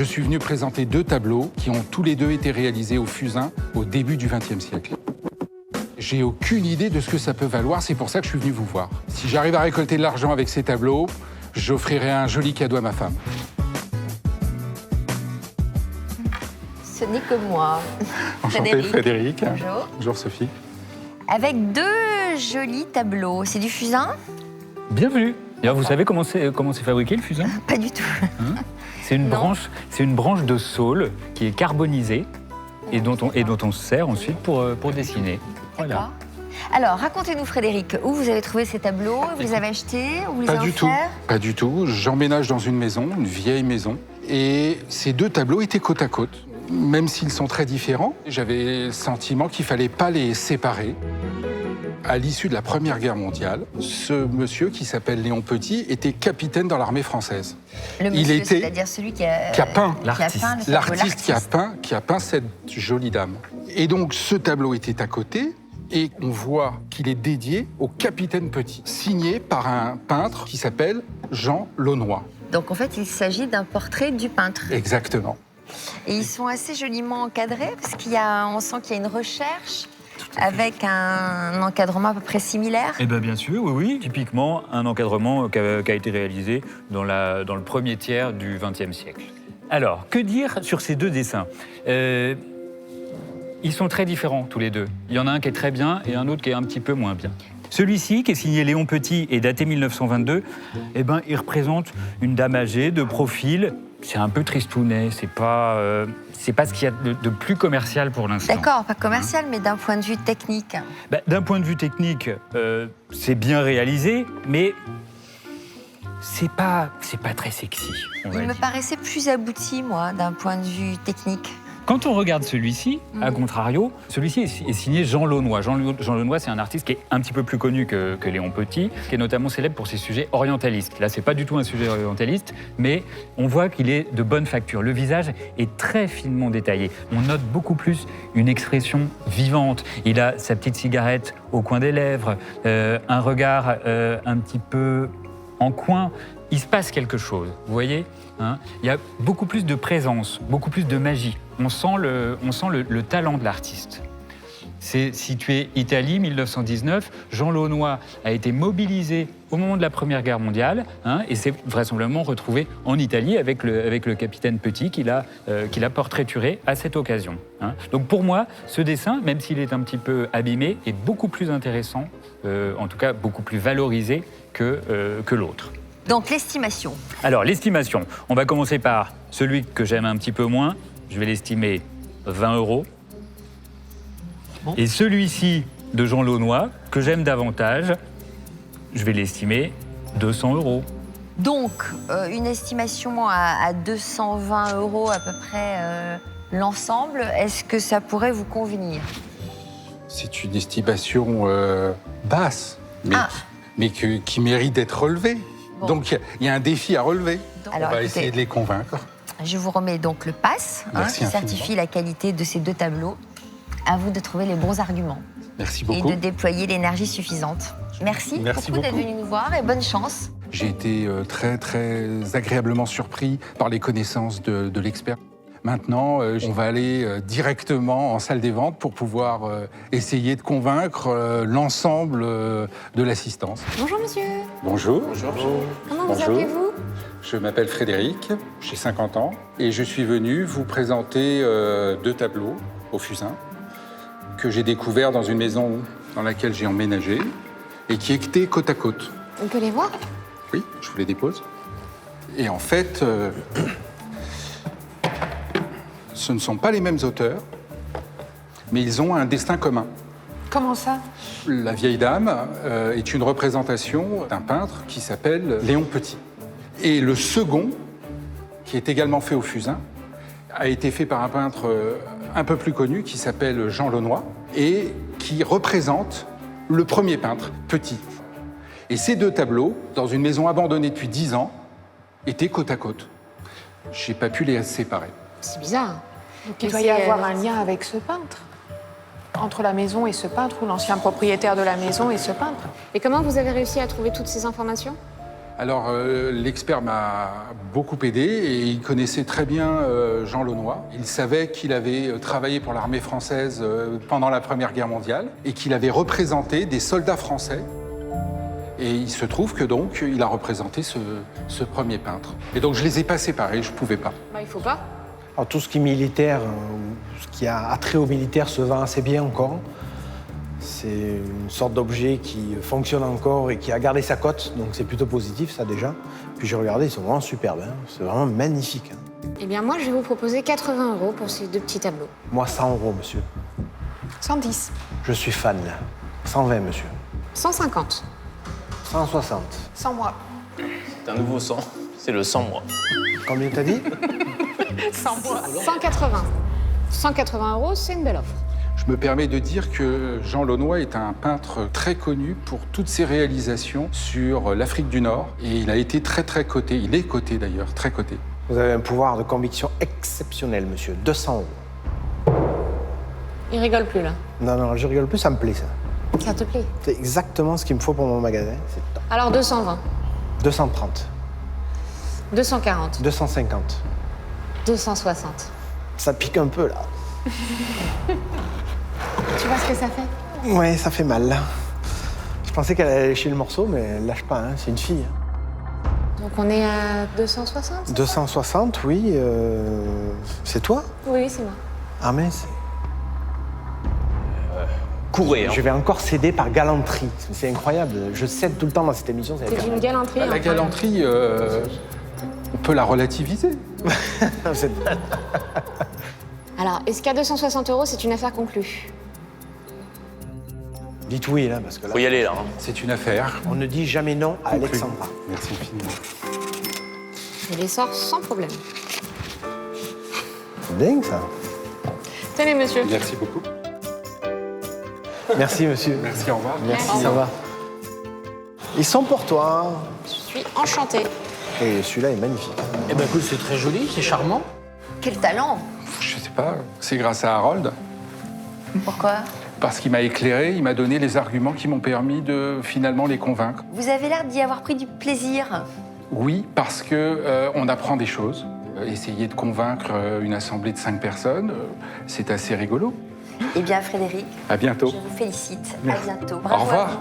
Je suis venu présenter 2 tableaux qui ont tous les 2 été réalisés au Fusain au début du XXe siècle. J'ai aucune idée de ce que ça peut valoir, c'est pour ça que je suis venu vous voir. Si j'arrive à récolter de l'argent avec ces tableaux, j'offrirai un joli cadeau à ma femme. Ce n'est que moi. Enchanté Frédéric. Bonjour. Bonjour Sophie. Avec 2 jolis tableaux. C'est du fusain? Bienvenue. D'ailleurs, vous savez comment c'est fabriqué le fusain? Pas du tout. C'est une branche de saule qui est carbonisée et dont on se sert ensuite pour dessiner. Voilà. D'accord. Alors, racontez-nous, Frédéric, où vous avez trouvé ces tableaux? Vous les avez achetés? Ou vous les Pas avez du tout. offerts? Pas du tout. J'emménage dans une maison, une vieille maison, et ces 2 tableaux étaient côte à côte. Même s'ils sont très différents, j'avais le sentiment qu'il fallait pas les séparer. À l'issue de la Première Guerre mondiale, ce monsieur qui s'appelle Léon Petit était capitaine dans l'armée française. Le monsieur, c'est-à-dire celui qui a peint. L'artiste qui a peint cette jolie dame. Et donc ce tableau était à côté et on voit qu'il est dédié au capitaine Petit, signé par un peintre qui s'appelle Jean Launois. Donc en fait, il s'agit d'un portrait du peintre. Exactement. Et ils sont assez joliment encadrés parce on sent qu'il y a une recherche avec un encadrement à peu près similaire. Eh bien, bien sûr, oui. Typiquement, un encadrement qui a été réalisé dans le premier tiers du XXe siècle. Alors, que dire sur ces 2 dessins? Ils sont très différents, tous les 2. Il y en a un qui est très bien et un autre qui est un petit peu moins bien. Celui-ci, qui est signé Léon Petit et daté 1922, eh ben, il représente une dame âgée, de profil. C'est un peu tristounet, c'est pas ce qu'il y a de plus commercial pour l'instant. D'accord, pas commercial, mais d'un point de vue technique. D'un point de vue technique, c'est bien réalisé, mais c'est pas très sexy. Il me paraissait plus abouti, moi, d'un point de vue technique. Quand on regarde celui-ci, à contrario, celui-ci est signé Jean Launois. Jean Launois, c'est un artiste qui est un petit peu plus connu que Léon Petit, qui est notamment célèbre pour ses sujets orientalistes. Là, c'est pas du tout un sujet orientaliste, mais on voit qu'il est de bonne facture. Le visage est très finement détaillé. On note beaucoup plus une expression vivante. Il a sa petite cigarette au coin des lèvres, un regard un petit peu en coin. Il se passe quelque chose, vous voyez, hein? Il y a beaucoup plus de présence, beaucoup plus de magie. On sent le talent de l'artiste. C'est situé Italie, 1919. Jean Launois a été mobilisé au moment de la Première Guerre mondiale, hein, et s'est vraisemblablement retrouvé en Italie avec le capitaine Petit qu'il a portraituré à cette occasion. Hein. Donc pour moi, ce dessin, même s'il est un petit peu abîmé, est beaucoup plus intéressant, en tout cas beaucoup plus valorisé que l'autre. Donc l'estimation. Alors l'estimation, on va commencer par celui que j'aime un petit peu moins. Je vais l'estimer 20 €. Bon. Et celui-ci de Jean Launois, que j'aime davantage, je vais l'estimer 200 €. Donc une estimation à 220 € à peu près l'ensemble. Est-ce que ça pourrait vous convenir? C'est une estimation basse, mais qui mérite d'être relevée. Bon. Donc il y a un défi à relever. Alors, on va essayer de les convaincre. Je vous remets donc le pass qui certifie la qualité de ces 2 tableaux. À vous de trouver les bons arguments. Merci beaucoup. Et de déployer l'énergie suffisante. Merci beaucoup d'être venu nous voir et bonne chance. J'ai été très, très agréablement surpris par les connaissances de l'expert. Maintenant, on va aller directement en salle des ventes pour pouvoir essayer de convaincre l'ensemble de l'assistance. Bonjour monsieur. Bonjour. Bonjour. Comment vous appelez-vous? Je m'appelle Frédéric, j'ai 50 ans et je suis venu vous présenter 2 tableaux au Fusain que j'ai découverts dans une maison dans laquelle j'ai emménagé et qui étaient côte à côte. On peut les voir? Oui, je vous les dépose. Et en fait, ce ne sont pas les mêmes auteurs, mais ils ont un destin commun. Comment ça? La vieille dame est une représentation d'un peintre qui s'appelle Léon Petit. Et le second, qui est également fait au Fusain, a été fait par un peintre un peu plus connu qui s'appelle Jean Launois et qui représente le premier peintre, Petit. Et ces 2 tableaux, dans une maison abandonnée depuis 10 ans, étaient côte à côte. Je n'ai pas pu les séparer. C'est bizarre. Donc, il doit y avoir un lien avec ce peintre. Entre la maison et ce peintre, ou l'ancien propriétaire de la maison et ce peintre. Et comment vous avez réussi à trouver toutes ces informations? Alors, l'expert m'a beaucoup aidé et il connaissait très bien Jean Launois. Il savait qu'il avait travaillé pour l'armée française pendant la Première Guerre mondiale et qu'il avait représenté des soldats français. Et il se trouve que donc, il a représenté ce premier peintre. Et donc, je les ai pas séparés, je pouvais pas. Bah, il faut pas. Alors, tout ce qui est militaire, ce qui a attrait au militaire se vend assez bien encore. C'est une sorte d'objet qui fonctionne encore et qui a gardé sa cote, donc c'est plutôt positif, ça déjà. Puis j'ai regardé, ils sont vraiment superbes, hein. C'est vraiment magnifique. Hein. Eh bien, moi, je vais vous proposer 80 € pour ces 2 petits tableaux. Moi, 100 €, monsieur. 110. Je suis fan, là. 120, monsieur. 150. 160. 100 mois. C'est un nouveau sang. C'est le sang, moi. Combien t'as dit? 100 mois. 180. 180 €, c'est une belle offre. Je me permets de dire que Jean Launois est un peintre très connu pour toutes ses réalisations sur l'Afrique du Nord. Et il a été très coté, il est coté d'ailleurs, très coté. Vous avez un pouvoir de conviction exceptionnel, monsieur. 200 €. Il rigole plus, là. Non, non, je rigole plus, ça me plaît, ça. Ça te plaît? C'est exactement ce qu'il me faut pour mon magasin. C'est top. Alors, 220. 230. 240. 250. 260. Ça pique un peu, là. Tu vois ce que ça fait? Ouais, ça fait mal, là. Je pensais qu'elle allait lâcher le morceau, mais elle lâche pas, hein. C'est une fille. Hein. Donc, on est à 260? 260, oui. C'est toi? Oui, c'est moi. Ah, mince. Courez, hein. Je vais encore céder par galanterie. C'est incroyable. Je cède tout le temps dans cette émission. C'est d'une galanterie. La incroyable. galanterie, on peut la relativiser. C'est- Alors, est-ce qu'à 260 €, c'est une affaire conclue? Dites oui, là, parce que là, Faut y aller, là. Hein. C'est une affaire. on ne dit jamais non à Alexandra. Merci infiniment. Je les sors sans problème. C'est dingue, ça. Tenez, monsieur. Merci beaucoup. Merci, monsieur. Merci, au revoir. Merci, ça va. Ils sont pour toi. Je suis enchantée. Et celui-là est magnifique. Eh ben écoute, c'est très joli, c'est charmant. Quel talent! Je sais pas, c'est grâce à Harold. Pourquoi? Parce qu'il m'a éclairé, il m'a donné les arguments qui m'ont permis de finalement les convaincre. Vous avez l'air d'y avoir pris du plaisir. Oui, parce que on apprend des choses. Essayer de convaincre une assemblée de 5 personnes, c'est assez rigolo. Eh bien, Frédéric, À bientôt. je vous félicite. Merci. À bientôt. Au Bravo à revoir. vous.